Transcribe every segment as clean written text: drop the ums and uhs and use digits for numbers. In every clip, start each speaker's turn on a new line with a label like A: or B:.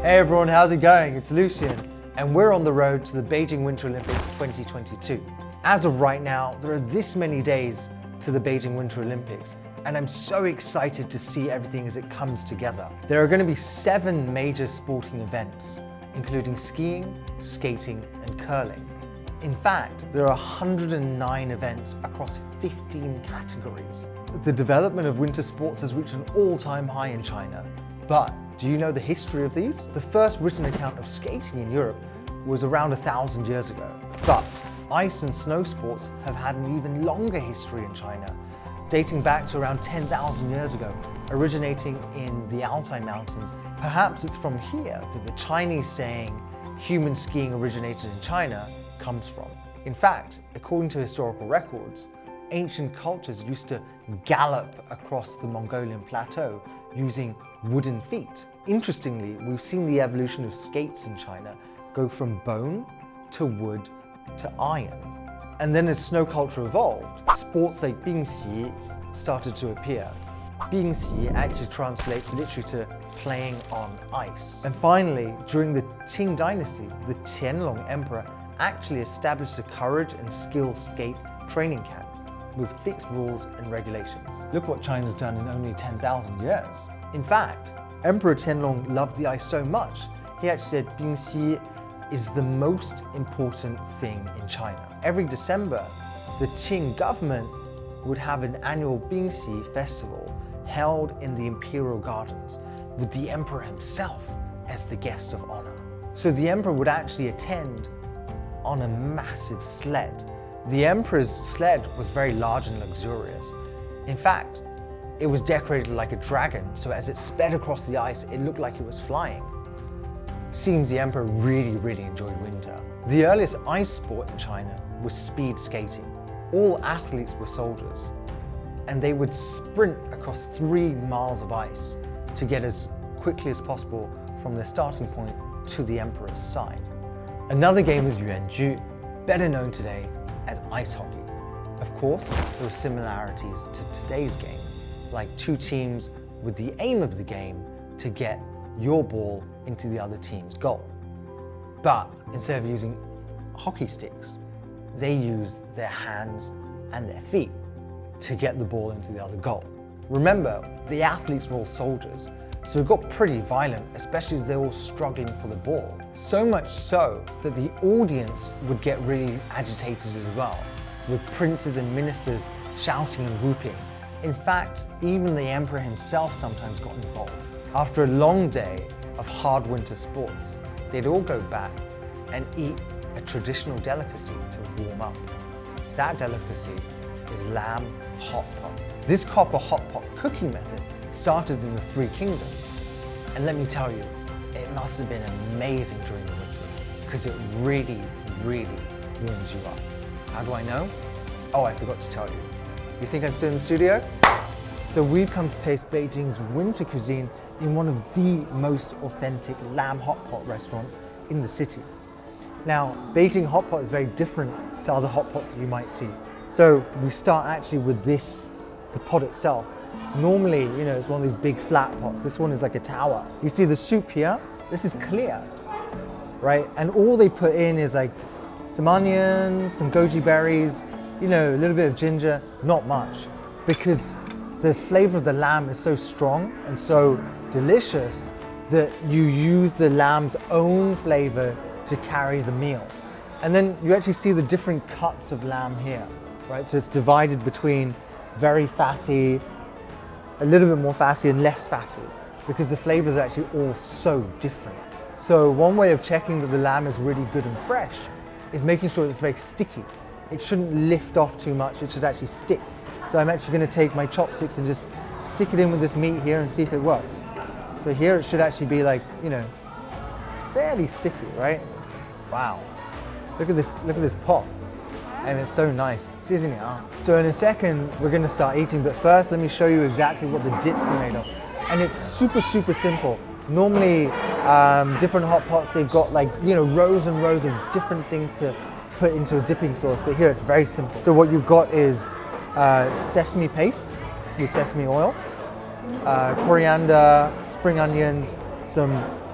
A: Hey everyone, how's it going? It's Lucian, and we're on the road to the Beijing Winter Olympics 2022. As of right now, there are this many days to the Beijing Winter Olympics, and I'm so excited to see everything as it comes together. There are going to be 7 major sporting events, including skiing, skating, and curling. In fact, there are 109 events across 15 categories. The development of winter sports has reached an all-time high in China. But do you know the history of these? The first written account of skating in Europe was around 1,000 years ago. But ice and snow sports have had an even longer history in China, dating back to around 10,000 years ago, originating in the Altai Mountains. Perhaps it's from here that the Chinese saying, "human skiing originated in China," comes from. In fact, according to historical records, ancient cultures used to gallop across the Mongolian plateau using wooden feet. Interestingly, we've seen the evolution of skates in China go from bone to wood to iron. And then as snow culture evolved, sports like bingxi started to appear. Bingxi actually translates literally to playing on ice. And finally, during the Qing dynasty, the Qianlong emperor actually established a courage and skill skate training camp with fixed rules and regulations. Look what China's done in only 10,000 years. In fact, Emperor Qianlong loved the ice so much, he actually said bingxi is the most important thing in China. Every December, the Qing government would have an annual bingxi festival held in the imperial gardens with the emperor himself as the guest of honor. So the emperor would actually attend on a massive sled. The emperor's sled was very large and luxurious. In fact, it was decorated like a dragon, so as it sped across the ice, it looked like it was flying. Seems the emperor really enjoyed winter. The earliest ice sport in China was speed skating. All athletes were soldiers, and they would sprint across 3 miles of ice to get as quickly as possible from their starting point to the emperor's side. Another game is yuanju, better known today as ice hockey. Of course, there are similarities to today's game, like 2 teams with the aim of the game to get your ball into the other team's goal. But instead of using hockey sticks, they use their hands and their feet to get the ball into the other goal. Remember, the athletes were all soldiers, so it got pretty violent, especially as they were all struggling for the ball. So much so that the audience would get really agitated as well, with princes and ministers shouting and whooping. In fact, even the emperor himself sometimes got involved. After a long day of hard winter sports, they'd all go back and eat a traditional delicacy to warm up. That delicacy is lamb hot pot. This copper hot pot cooking method started in the 3 kingdoms. And let me tell you, it must have been amazing during the winters because it really warms you up. How do I know? Oh, I forgot to tell you. You think I'm still in the studio? So we've come to taste Beijing's winter cuisine in one of the most authentic lamb hot pot restaurants in the city. Now, Beijing Hot Pot is very different to other hot pots that you might see. So we start actually with this, the pot itself. Normally, it's one of these big flat pots. This one is like a tower. You see the soup here? This is clear, right? And all they put in is like some onions, some goji berries, a little bit of ginger, not much, because the flavor of the lamb is so strong and so delicious that you use the lamb's own flavor to carry the meal. And then you actually see the different cuts of lamb here, right? So it's divided between very fatty, a little bit more fatty and less fatty, because the flavors are actually all so different. So one way of checking that the lamb is really good and fresh is making sure that it's very sticky. It shouldn't lift off too much, it should actually stick. So I'm actually going to take my chopsticks and just stick it in with this meat here and see if it works. So here it should actually be like, fairly sticky, right? Wow. Look at this pot. And it's so nice. So in a second, we're going to start eating, but first let me show you exactly what the dips are made of. And it's super simple. Normally, different hot pots, they've got rows and rows of different things to put into a dipping sauce, but here it's very simple. So what you've got is sesame paste with sesame oil, coriander, spring onions, some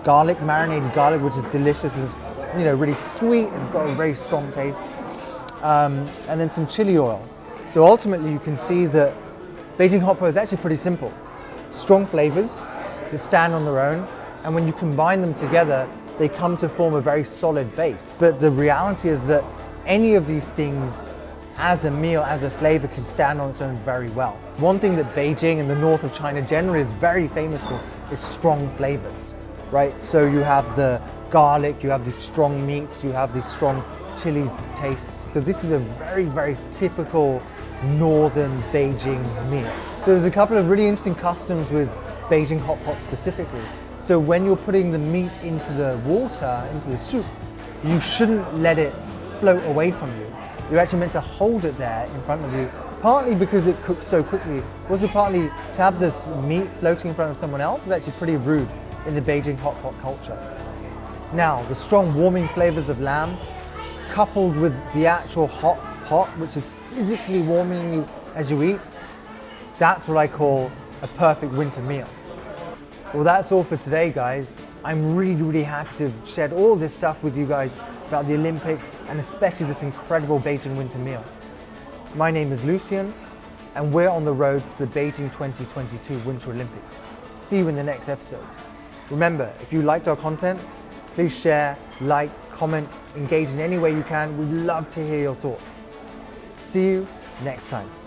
A: garlic, marinated garlic, which is delicious. It's, you know, really sweet and it's got a very strong taste. And then some chili oil. So ultimately you can see that Beijing Hot Pot is actually pretty simple. Strong flavors that stand on their own, and when you combine them together, they come to form a very solid base. But the reality is that any of these things as a meal, as a flavor, can stand on its own very well. One thing that Beijing and the north of China generally is very famous for is strong flavors, right? So you have the garlic, you have these strong meats, you have these strong chili tastes. So this is a very, very typical northern Beijing meal. So there's a couple of really interesting customs with Beijing Hot Pot specifically. So when you're putting the meat into the water, into the soup, you shouldn't let it float away from you. You're actually meant to hold it there in front of you, partly because it cooks so quickly, also partly to have this meat floating in front of someone else is actually pretty rude in the Beijing hot pot culture. Now, the strong warming flavors of lamb, coupled with the actual hot pot, which is physically warming you as you eat, that's what I call a perfect winter meal. Well, that's all for today, guys. I'm really happy to have shared all this stuff with you guys about the Olympics and especially this incredible Beijing winter meal. My name is Lucian and we're on the road to the Beijing 2022 Winter Olympics. See you in the next episode. Remember, if you liked our content, please share, like, comment, engage in any way you can. We'd love to hear your thoughts. See you next time.